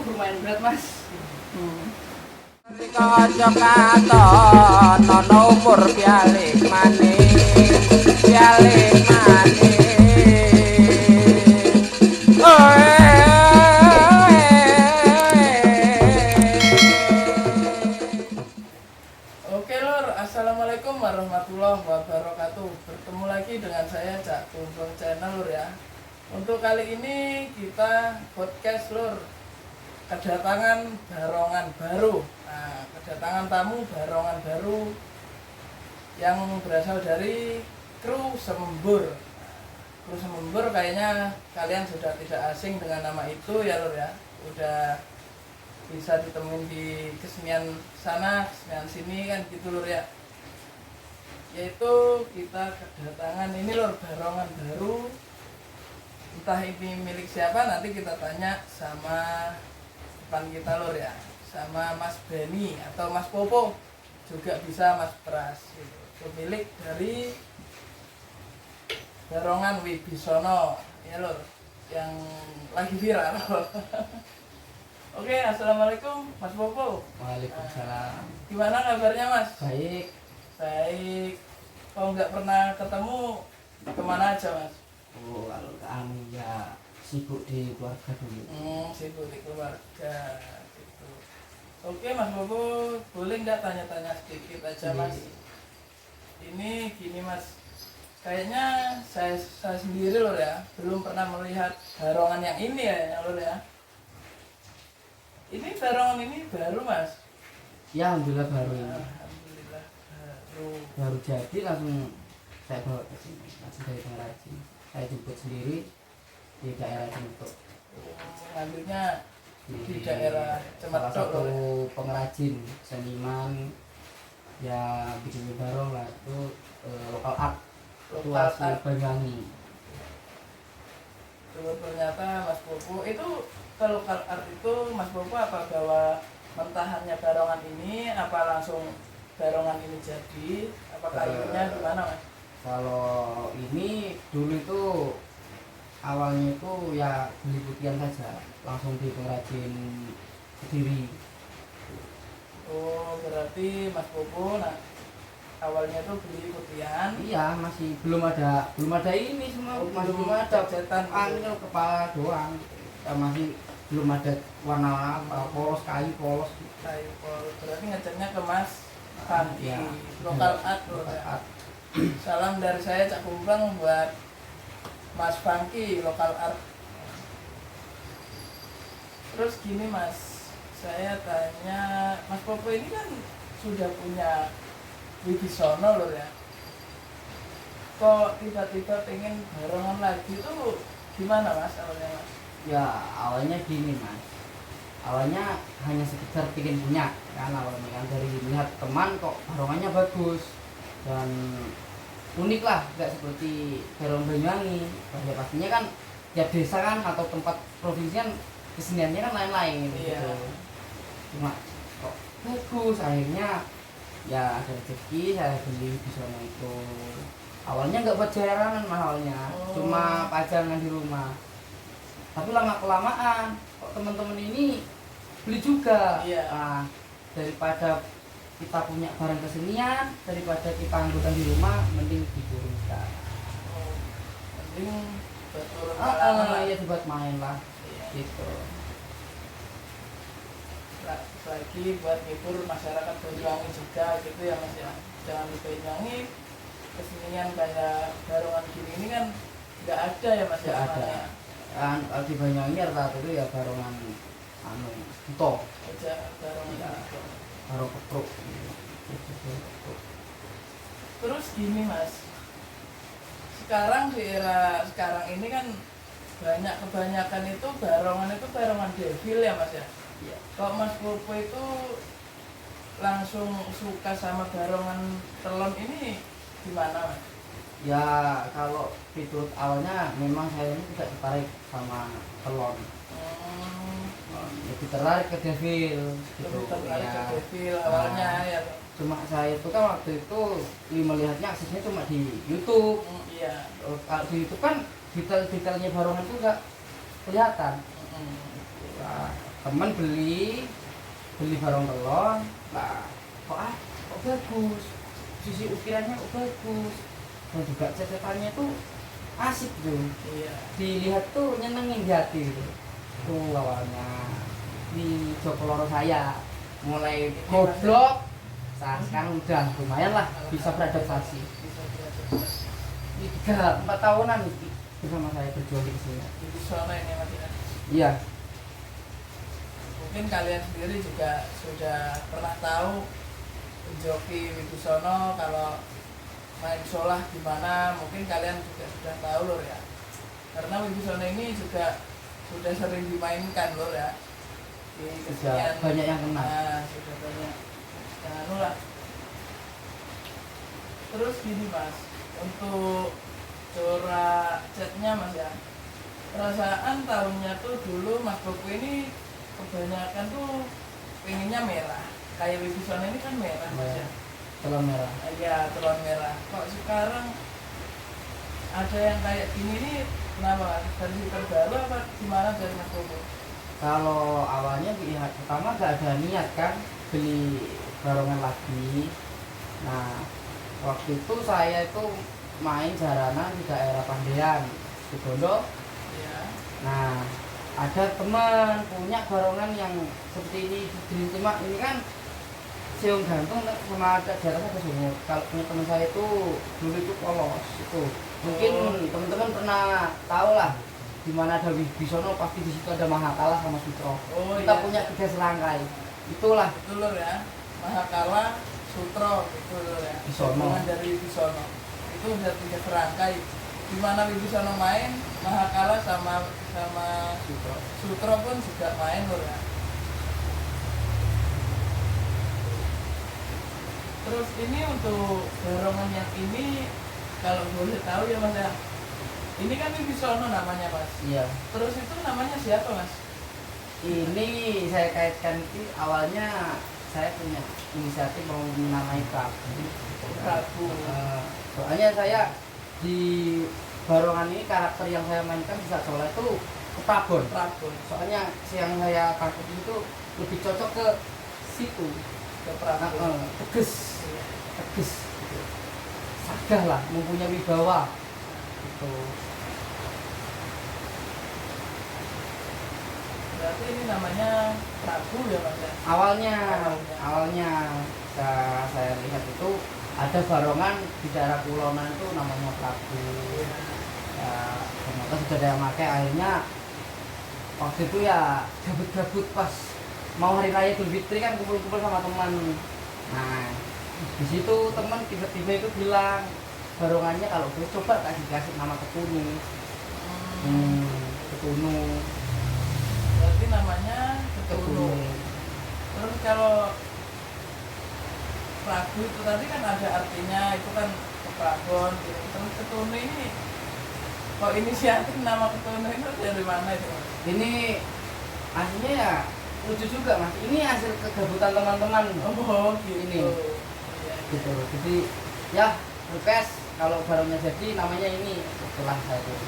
Lumayan berat mas. Kanca katon ana umur pialik maning Oke lur, assalamualaikum warahmatullahi wabarakatuh. Bertemu lagi dengan saya Cak Tumbang Channel lur ya. Untuk kali ini kita podcast lur, kedatangan barongan baru. Nah, kedatangan tamu barongan baru yang berasal dari kru Semembur. Kru Semembur kayaknya kalian sudah tidak asing dengan nama itu ya lur ya. Udah bisa ditemuin di kesenian sana, kesenian sini kan gitu lur ya. Yaitu kita kedatangan ini lur, barongan baru. Entah ini milik siapa, nanti kita tanya sama depan kita lur ya, sama Mas Beni atau Mas Popo, juga bisa Mas Pras gitu. Pemilik dari barongan Wibisono ya lur, yang lagi viral. Oke, assalamualaikum Mas Popo. Waalaikumsalam. Gimana kabarnya Mas? Baik. Baik. Kalau nggak pernah ketemu, kemana aja Mas? Oh, kalau kami ya sibuk di keluarga dulu. Sibuk di keluarga gitu. Oke Mas Popo, boleh nggak tanya-tanya sedikit aja Mas? Ini gini Mas, kayaknya saya sendiri loh ya, belum pernah melihat barongan yang ini ya lor ya. Ini barongan ini baru Mas? Ya alhamdulillah baru. Alhamdulillah baru. Baru jadi langsung saya bawa ke sini, langsung dari pengrajin. Saya jemput sendiri di daerah Cempetok. Ngambilnya di daerah salah Cempetok satu loh ya. pengrajin seniman yang bikin barong lah itu lokal art. Itu Lokal asli art. Banyuwangi. Ternyata Mas Popo itu ke lokal art itu Mas Popo apa bawa mentahannya barongan ini, apa langsung barongan ini jadi, apa kayunya gimana Mas? Kalau ini dulu itu awalnya itu ya beli putihan saja, langsung di pengrajin Kediri. Oh berarti Mas Popo awalnya tuh beli putihan. Iya, masih belum ada ini semua. Oh, masih belum belum ada cetan angin kepala doang. Ya, masih belum ada warna apa, polos kayu polos. Kayu polos. Berarti ngeceknya ke Mas Fangki, Ya, lokal art loh lokal ya. art. Salam dari saya Cak Kumbang buat Mas Fangki, lokal art. Terus gini Mas, saya tanya, Mas Popo ini kan sudah punya Wibisono loh ya. Kok tiba-tiba pengen barengan lagi tuh gimana Mas awalnya Mas? Ya, awalnya gini Mas. Awalnya hanya sekedar pengen punya kan, awalnya kan dari melihat teman kok barongannya bagus dan unik lah, nggak seperti barong Banyuwangi. Ya pastinya kan ya desa kan atau tempat provinsi kan keseniannya kan lain-lain Iya. gitu. Cuma kok bagus, akhirnya ya ada rezeki saya beli di sana itu. Awalnya nggak buat jaranan awalnya, cuma pajangan di rumah. Tapi lama kelamaan kok teman-teman ini beli juga. Iya. Nah, daripada kita punya barang kesenian, daripada kita anggutan di rumah, mending diturunkan. Oh, mending buat turun kalangan lah. Ya dibuat main lah, Iya. gitu. Lagi buat hibur masyarakat Banyuwangi juga gitu ya Mas ya. Jangan di Banyuwangi kesenian kayak barongan gini ini kan nggak ada ya Mas ya. Nggak ada. namanya. Kan kalau di Banyuwangi rata-rata itu ya barongan buto, Aja barongan Iya. gitu. barong kepruk. Terus gini Mas, sekarang di era sekarang ini kan kebanyakan itu barongan devil ya Mas ya. Iya. Kalau Mas Popo itu langsung suka sama barongan telon ini gimana Mas? Ya kalau fitur awalnya memang saya ini tidak tertarik sama telon. lebih tertarik ke Devil gitu. Lebih tertarik ke Ya. Devil awalnya ya. Cuma saya itu kan waktu itu melihatnya aksesnya cuma di YouTube. Iya. Kalau di YouTube kan detail-detailnya barongan itu nggak kelihatan. Nah, teman beli barong telon, nah kok bagus, sisi ukirannya kok bagus, dan juga cecetannya tuh asik tuh, Iya. dilihat tuh nyenengin di hati gitu. Tuh awalnya di Joko Loro saya mulai goblok, sekarang udah lumayan lah bisa beradaptasi. Bisa beradaptasi. Ini 3-4 tahunan bersama saya berjuang di sini. Di sana ini Mas ya. Iya. Mungkin kalian sendiri juga sudah pernah tahu joki Wibisono kalau main sholah gimana, mungkin kalian juga sudah tahu lor ya, karena Wibisono ini juga sudah sering dimainkan lor ya di kesenian. Banyak yang kenal. Nah, sudah banyak lah. Terus gini Mas, untuk corak catnya Mas ya, perasaan tahunnya tuh dulu Mas Boku ini kebanyakan tuh pengennya merah, kayak Wibisono ini kan merah Mas ya. Telur merah. Iya, telur merah. Kok sekarang ada yang kayak gini nih, kenapa? Versi terbaru apa gimana dari Mas Bobo? Kalau awalnya pihak pertama gak ada niat kan beli barongan lagi. Nah, waktu itu saya itu main jaranan di daerah Pandean, Situbondo. Iya. Nah, ada teman punya barongan yang seperti ini di Cuma ini kan siung gantung sama ada jaraknya ke sumur. Kalau punya teman saya itu dulu itu polos itu. Mungkin teman-teman pernah tahu lah di mana ada Wibisono pasti di situ ada Mahakala sama Sutro. Oh, Kita iya. punya 3 serangkai. Itulah Itu lor ya. Mahakala, Sutro itu lor ya. Wibisono. Gabungan dari Wibisono. Itu udah 3 serangkai. Di mana Wibisono main, Mahakala sama Sutro. Sutro pun juga main lor ya. Terus ini untuk barongan yang ini, kalau boleh tahu ya Mas ya, ini kan Wibisono namanya Mas. Iya. Terus itu namanya siapa Mas? Ini saya kaitkan itu awalnya saya punya inisiatif mau menamai Prabu. Prabu. Soalnya saya di barongan ini karakter yang saya mainkan bisa soalnya itu Prabon. Prabu. Soalnya yang saya takut itu lebih cocok ke situ. Ke Prabu. Tegas, sagah lah, mempunyai wibawa. Itu Berarti ini namanya Prabu ya Mas ya? awalnya saya lihat itu ada barongan di daerah Kulonan itu namanya Prabu. Ya, ternyata sudah ada yang pakai, akhirnya waktu itu ya gabut-gabut pas mau hari raya Idul Fitri kan kumpul-kumpul sama teman. Nah, di situ teman tiba-tiba itu bilang barongannya kalau gue coba kasih nama Ketunu. Ketunu. Berarti namanya Ketunu. Terus kalau Prabu itu tadi kan ada artinya, itu kan keprabon gitu. Terus Ketunu ini kok inisiatif nama Ketunu itu dari mana itu Mas? Ini aslinya ya lucu juga Mas. Ini hasil kegabutan teman-teman. Oh gitu. Ini. Iya, Gitu. Jadi ya request kalau barunya jadi namanya ini setelah saya tuh.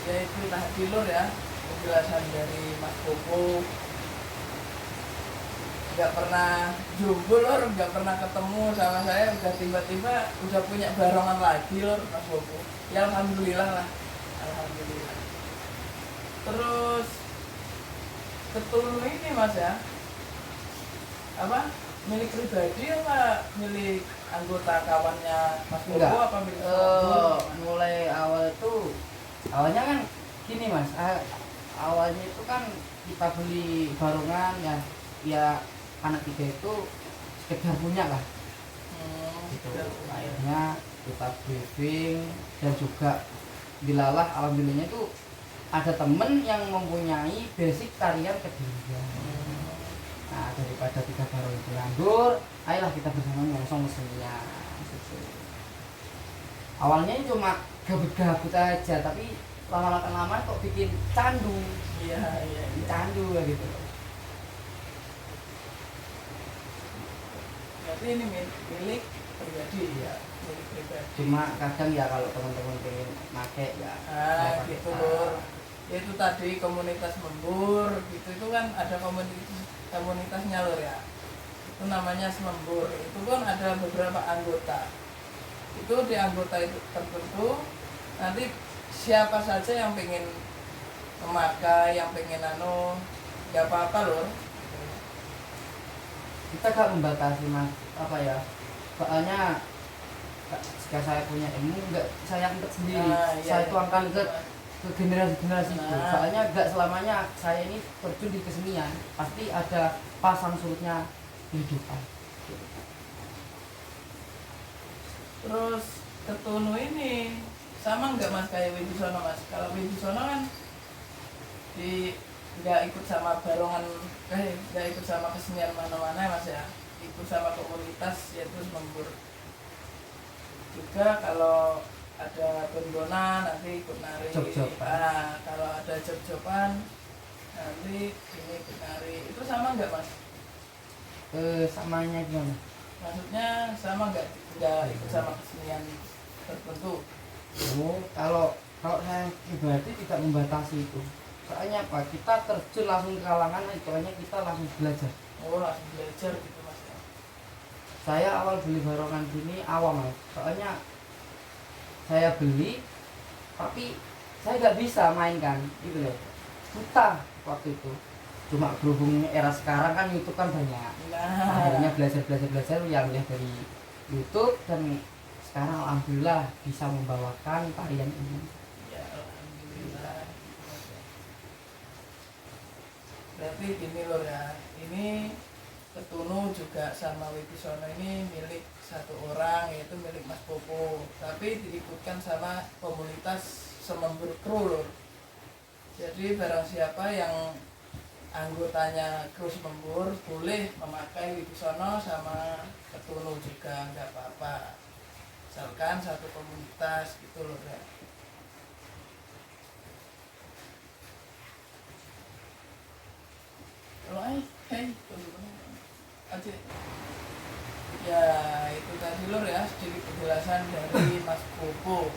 Ya itu tadi lur ya penjelasan dari Mas Bobo. Nggak pernah jomblo lur, nggak pernah ketemu sama saya, udah tiba-tiba udah punya barongan lagi lur Mas Bobo. Ya alhamdulillah lah, alhamdulillah. Terus Ketunu ini Mas ya, apa milik pribadi apa milik anggota kawannya Mas Bobo Enggak. apa milik kelompok? Mulai awal itu awalnya kan gini Mas, awalnya itu kan kita beli barongan ya anak 3 itu sekedar punya lah gitu. Akhirnya kita briefing dan juga dilalah alhamdulillahnya itu ada temen yang mempunyai basic tarian kedirian. Nah, daripada 3 baru itu nganggur, ayolah kita bersama ngosong mesinnya gitu. Awalnya cuma gabut-gabut aja, tapi lama-lama kok bikin candu. Iya. Candu ya gitu. Berarti ini milik pribadi ya, milik pribadi. Cuma kadang ya kalau teman-teman pengen make ya Ah, gitu lur. Ya itu tadi komunitas Membur gitu, itu kan ada komunitasnya lur ya. Itu namanya Semembur. Itu kan ada beberapa anggota. Itu di anggota itu tertentu nanti siapa saja yang pengen memakai, yang pengen nggak apa-apa lur. Kita gak membatasi mas, apa ya, soalnya jika saya punya ilmu nggak saya angkat sendiri. Saya tuangkan ke generasi itu. Soalnya gak selamanya saya ini terjun di kesenian, pasti ada pasang surutnya kehidupan. Terus Ketunu ini sama nggak mas kayak Wibisono mas? Kalau Wibisono kan nggak ikut sama barongan, nggak ikut sama kesenian mana-mana ya mas ya, ikut sama komunitas yaitu Membur. Juga kalau ada bendonan nanti ikut nari. Job-joban. Kalau ada job-joban nanti ini ikut nari. Itu sama nggak mas? Samanya gimana? Maksudnya sama nggak ikut sama kesenian tertentu? Kalau saya pribadi tidak membatasi itu. Soalnya apa? Kita terjun langsung ke kalangan, soalnya kita langsung belajar. Oh, langsung belajar gitu mas ya. Saya awal beli barongan gini awam mas. Soalnya saya beli, tapi saya nggak bisa mainkan, gitu loh. Buta waktu itu. Cuma berhubung era sekarang kan YouTube kan banyak. Akhirnya belajar yang dari YouTube, dan sekarang alhamdulillah bisa membawakan tarian ini. Ya alhamdulillah. Berarti gini loh ya, ini Ketunu juga sama Wibisono ini milik satu orang, yaitu milik Mas Popo, tapi diikutkan sama komunitas Semembur Kru lho. Jadi barang siapa yang anggotanya kru Semembur boleh memakai Wibisono sama Ketunu juga, nggak apa-apa, misalkan satu komunitas gitu loh ya. Kalau aja ya itu tadi lur ya, sedikit penjelasan dari Mas Popo.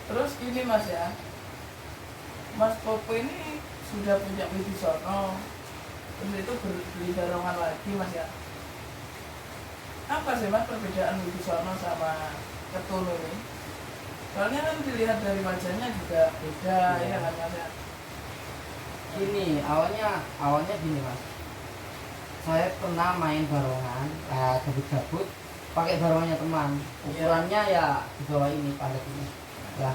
Terus ini mas ya, Mas Popo ini sudah punya Wibisono, terus itu beli barongan lagi mas ya. Apa sih mas perbedaan Wibisono sama Ketunu ini? Soalnya kan dilihat dari wajahnya juga beda ya kan mas ya. Gini, awalnya gini mas, saya pernah main barongan, gabut-gabut pakai barongannya teman, ukurannya ya di bawah ini, padat ini ya,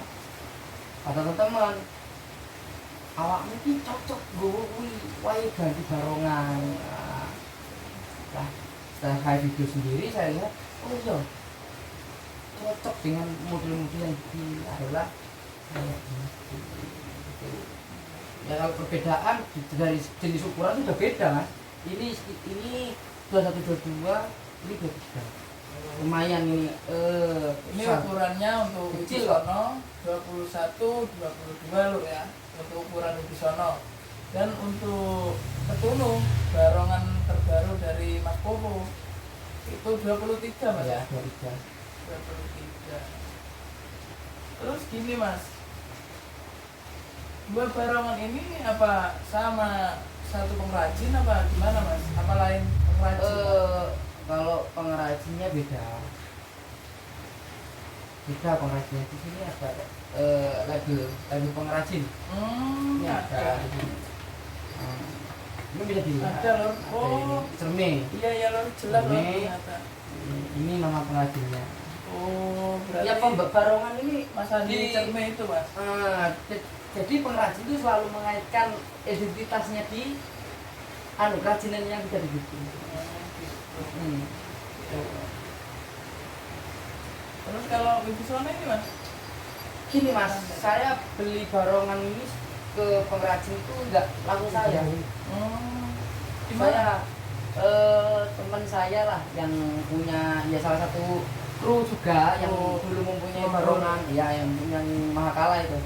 kata teman awak mungkin cocok gue wae ganti barongan. Nah, setelah saya video sendiri saya lihat, oh iya cocok dengan model-model yang adalah kayak gitu. Ya kalau perbedaan dari jenis ukuran itu udah beda mas. Ini 2122, ini 23. Lumayan ini. Ini ukurannya untuk kecil Wibisono 21, 22 lur ya, untuk ukuran Wibisono. Dan untuk Ketunu barongan terbaru dari Mas Popo itu 23 mas ya. 23. Terus gini mas, dua barongan ini apa sama satu pengrajin apa gimana mas? Apa lain pengrajin? Kalau pengrajinnya beda pengrajinnya di sini ada label pengrajin. Ini ada di sini. Ini bisa dilihat. Ada lor. Oh, cermin. Iya lor, jelas lor ternyata. Ini nama pengrajinnya. Oh, berarti Ya barongan ini Mas Andi cermin itu mas. Jadi pengrajin itu selalu mengaitkan identitasnya di kerajinan yang bisa dibikin. Terus kalau Wibisono ini mas? Gini mas, saya beli barongan ini ke pengrajin itu enggak langsung saya. Saya teman saya lah yang punya, ya salah satu kru juga yang Oh, dulu mempunyai oh, barongan, ya yang Mahakala itu.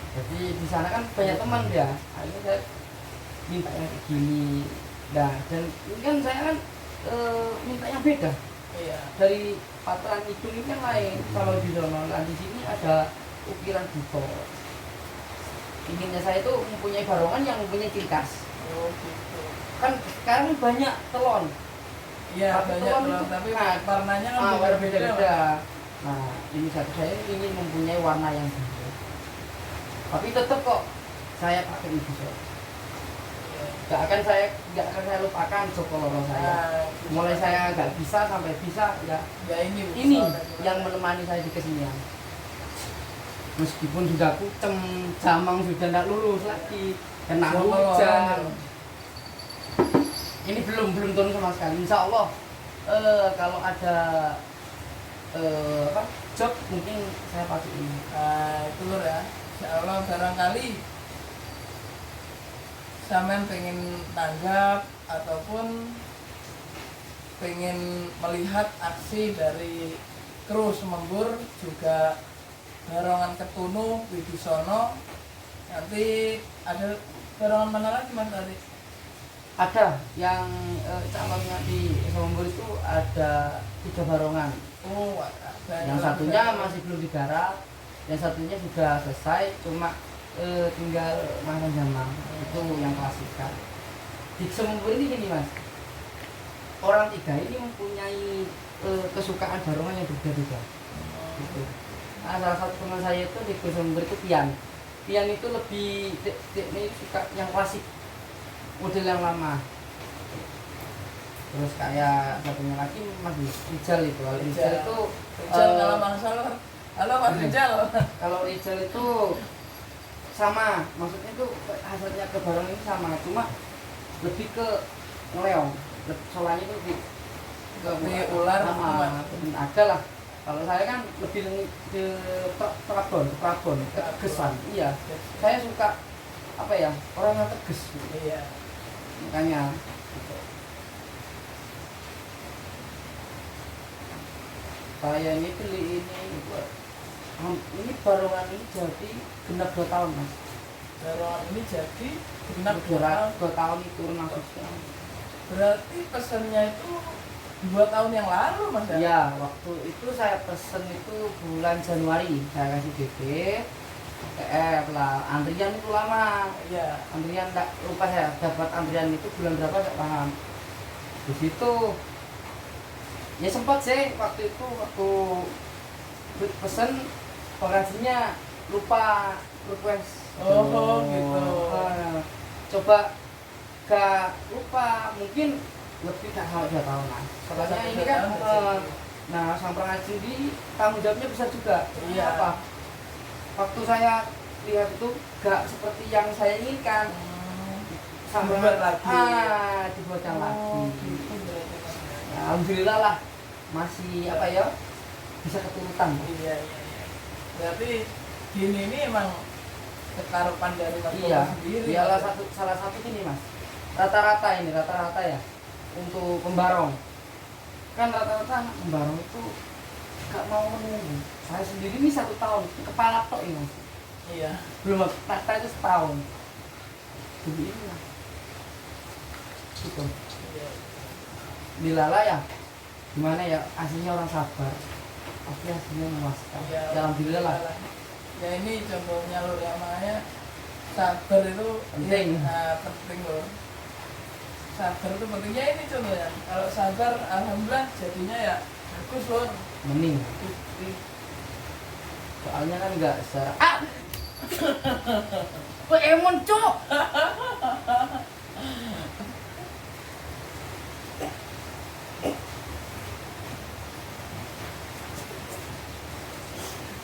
Jadi di sana kan banyak teman ya. Akhirnya saya minta yang kayak gini. Nah, dan ini kan saya kan minta yang beda Iya. dari Pataran Kidul ini kan lain. Kalau di sana, nah di sini ada ukiran buto. Inginnya saya itu mempunyai barongan yang mempunyai ciri khas. Oh gitu. Kan sekarang banyak telon. Iya Tapi banyak telon telur itu, tapi nah, warnanya kan berbeda-beda. beda-beda. Nah, ini satu saya ingin mempunyai warna yang beda. Tapi tetap kok saya pakai ini so. Gak akan saya lupakan Jokoloro saya. Nah, Mulai saya nggak bisa sampai bisa ya. ya ini Ini soalnya yang menemani saya di kesenian. Meskipun sudah kucem, jamang sudah tidak lurus lagi, kena Jokoloro. hujan. Ini belum turun sama sekali. Insya Allah kalau ada job mungkin saya pakai ini. Nah, itu lur ya. Insya Allah barangkali sampean pengen tanggap ataupun pengen melihat aksi dari kru Semembur juga barongan Ketunu Wibisono. Nanti ada barongan mana lagi mas tadi? Ada yang calonnya di Sombor itu ada 3 barongan. Oh, Yang satunya masih belum digarap, yang satunya sudah selesai, cuma tinggal makan jamang. Itu yang klasikal. Di Sombor ini gini mas, orang 3 ini mempunyai kesukaan barongan yang berbeda-beda. Gitu. Nah, salah satu teman saya itu di Sombor itu Pian itu lebih ini suka yang klasik, model yang lama. Terus kayak satunya lagi Mas Rijal itu. Kalau Rijal itu Rijal kalau bangsa lur. Halo Mas Rijal. kalau Rijal itu sama, maksudnya itu hasilnya ke barang ini sama, cuma lebih ke ngeleong. Solanya itu lebih ke ular sama. Ada lah. Kalau saya kan lebih ke prabon, ketegesan. Iya. Saya suka apa ya? Orang yang tegas. Iya. Makanya gitu. Saya ini beli ini barongan ini jadi genap 2 tahun mas. Barongan ini jadi genap 2 tahun itu maksudnya. Berarti pesennya itu 2 tahun yang lalu mas ya? Iya, waktu itu saya pesen itu bulan Januari, saya kasih DP TF lah. Antrian itu lama. Iya. Antrian tak lupa, saya dapat antrian itu bulan berapa saya paham. Di situ ya sempat sih waktu itu waktu pesen pengrajinnya lupa request. Oh, gitu. Coba gak lupa, mungkin lebih tak sampai 2 tahun lah. Soalnya ini kan nah sang pengrajin di tanggung jawabnya besar juga. Iya. Apa? Waktu saya lihat itu gak seperti yang saya inginkan. Sampai Dibuat lagi. dibuatkan Oh, lagi. gitu berarti mas. Ya, alhamdulillah lah masih apa ya, bisa keturutan. Iya. Berarti gini ini emang kekarepan dari mas Iya, Bobo sendiri. iyalah Mas. salah satu gini mas, rata-rata ya untuk pembarong kan rata-rata anak pembarong itu gak mau menunggu. Saya sendiri ini 1 tahun kepala tok ini mas, Iya. belum tata itu setahun. Jadi ini lah gitu. Iya. Dilala ya gimana ya, aslinya orang sabar tapi aslinya memuaskan. Iya. Ya, alhamdulillah lah. Ya ini contohnya lur ya, makanya sabar itu Penting. penting lur. Sabar itu pentingnya ini contohnya. Kalau sabar alhamdulillah jadinya ya bagus lur. Mending soalnya kan nggak kok emon cok.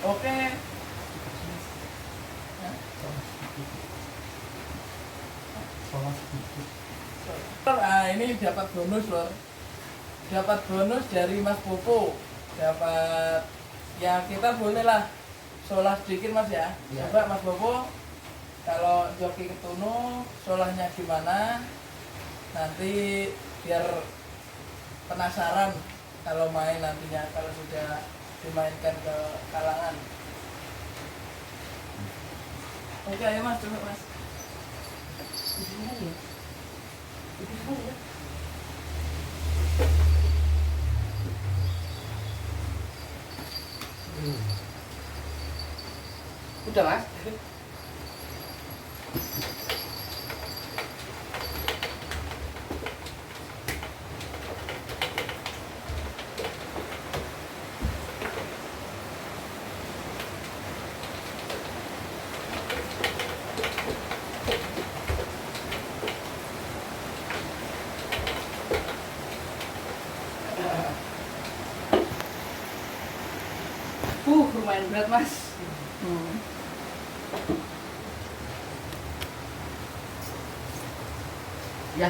Oke. Nah, ini dapat bonus lor. Dapat bonus dari Mas Popo. Dapat ya kita boleh lah solah sedikit Mas ya. Ya. Coba Mas Popo kalau joki ketunu solahnya gimana? Nanti biar penasaran kalau main nantinya, kalau sudah dimainkan ke kalangan. Oke, ayo Mas, coba Mas. Udah Mas. Lumayan berat Mas. Ya,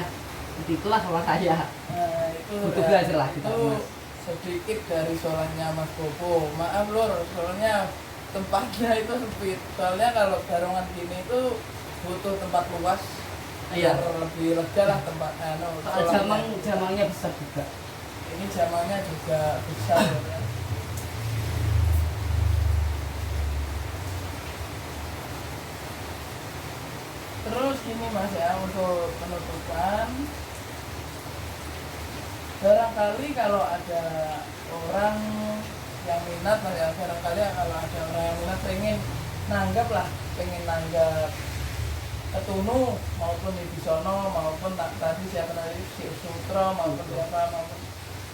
itulah sholat saya. Nah, itu Butuh ya, belajar lah kita, itu Mas. sedikit dari sholatnya Mas Bobo. Maaf lur, soalnya tempatnya itu sempit. Soalnya kalau barongan gini itu butuh tempat luas. Iya. Biar lebih lega lah tempat Soal jamangnya besar juga. Ini jamangnya juga besar ya. Terus gini Mas ya, untuk penutupan, barangkali kalau ada orang yang minat Mas ya, barangkali kalau ada orang yang minat pengen nanggap Ketunu maupun Wibisono maupun tadi siapa tadi si Sutro maupun siapa maupun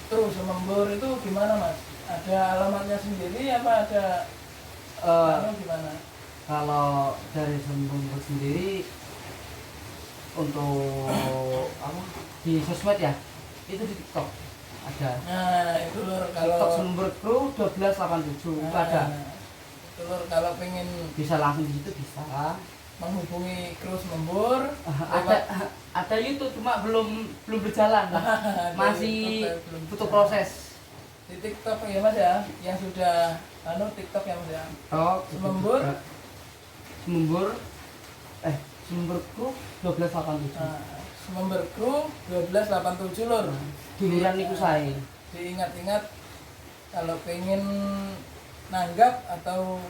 terus Semembur itu gimana Mas? Ada alamatnya sendiri apa ada gimana? Kalau dari Sembungku sendiri untuk apa di sosmed ya, itu di TikTok ada. Nah itu lur kalau TikTok Sembur Kru 1287 itu ada. Itu lur kalau pengen Bisa langsung di situ bisa. menghubungi Kru Semembur Ada YouTube cuma belum berjalan lah. Masih butuh proses. Di TikTok ya Mas ya, yang sudah TikTok ya Mas ya. Semembur Kru 1287. Semembur Kru 1287 lur. Duluran niku saya. Diingat-ingat kalau pengen nanggap atau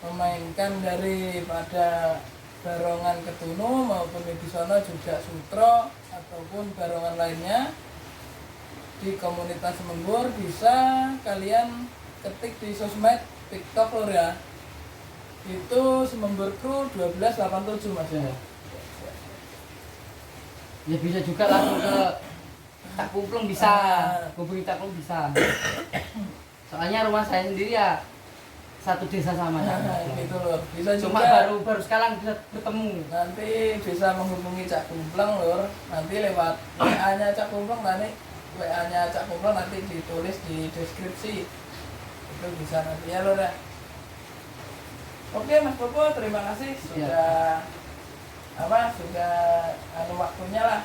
memainkan daripada barongan Ketunu maupun Wibisono juga Sutro ataupun barongan lainnya di komunitas Semembur, bisa kalian ketik di sosmed TikTok lur ya. Itu Semembur Kru 1287 Mas ya. Ya bisa juga langsung ke Tak Kumplung bisa, hubungi Tak Kumplung bisa. Soalnya rumah saya sendiri ya satu desa sama saya. Gitu loh. Bisa Cuma juga baru sekarang bisa bertemu. nanti bisa menghubungi Cak Kumplung lur. Nanti lewat WA-nya Cak Kumplung, WA-nya Cak Kumplung nanti ditulis di deskripsi. Itu bisa nanti ya lur ya. Oke Mas Bobo, terima kasih sudah waktunya lah.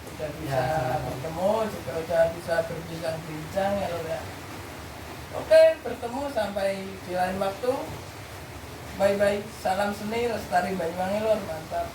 Sudah bisa bertemu, juga sudah bisa berbincang-bincang ya lur ya. Oke, bertemu sampai di lain waktu. Bye bye. Salam seni Lestari Banyuwangi lur, mantap.